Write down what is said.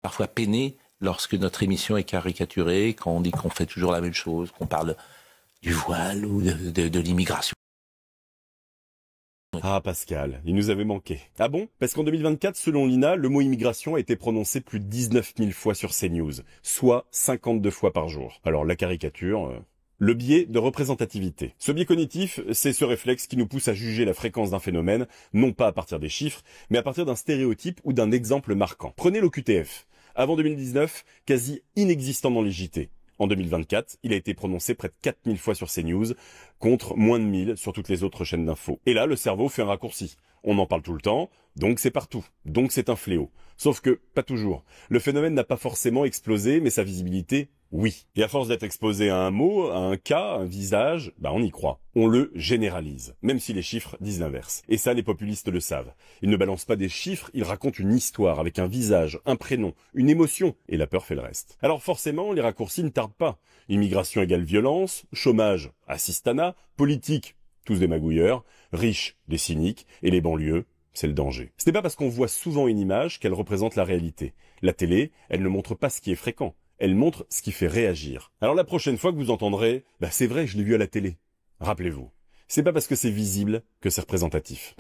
parfois peiné lorsque notre émission est caricaturée, quand on dit qu'on fait toujours la même chose, qu'on parle du voile ou de l'immigration. Ah Pascal, il nous avait manqué. Ah bon? Parce qu'en 2024, selon l'INA, le mot immigration a été prononcé plus de 19 000 fois sur CNews, soit 52 fois par jour. Alors la caricature... Le biais de représentativité. Ce biais cognitif, c'est ce réflexe qui nous pousse à juger la fréquence d'un phénomène, non pas à partir des chiffres, mais à partir d'un stéréotype ou d'un exemple marquant. Prenez l'OQTF. Avant 2019, quasi inexistant dans les JT. En 2024, il a été prononcé près de 4000 fois sur CNews, contre moins de 1000 sur toutes les autres chaînes d'infos. Et là, le cerveau fait un raccourci. On en parle tout le temps, donc c'est partout. Donc c'est un fléau. Sauf que, pas toujours. Le phénomène n'a pas forcément explosé, mais sa visibilité, oui. Et à force d'être exposé à un mot, à un cas, à un visage, on y croit. On le généralise, même si les chiffres disent l'inverse. Et ça, les populistes le savent. Ils ne balancent pas des chiffres, ils racontent une histoire avec un visage, un prénom, une émotion, et la peur fait le reste. Alors forcément, les raccourcis ne tardent pas. Immigration égale violence, chômage, assistanat, politique, tous des magouilleurs, riches, des cyniques, et les banlieues, c'est le danger. Ce n'est pas parce qu'on voit souvent une image qu'elle représente la réalité. La télé, elle ne montre pas ce qui est fréquent. Elle montre ce qui fait réagir. Alors la prochaine fois que vous entendrez « c'est vrai, je l'ai vu à la télé », rappelez-vous, c'est pas parce que c'est visible que c'est représentatif.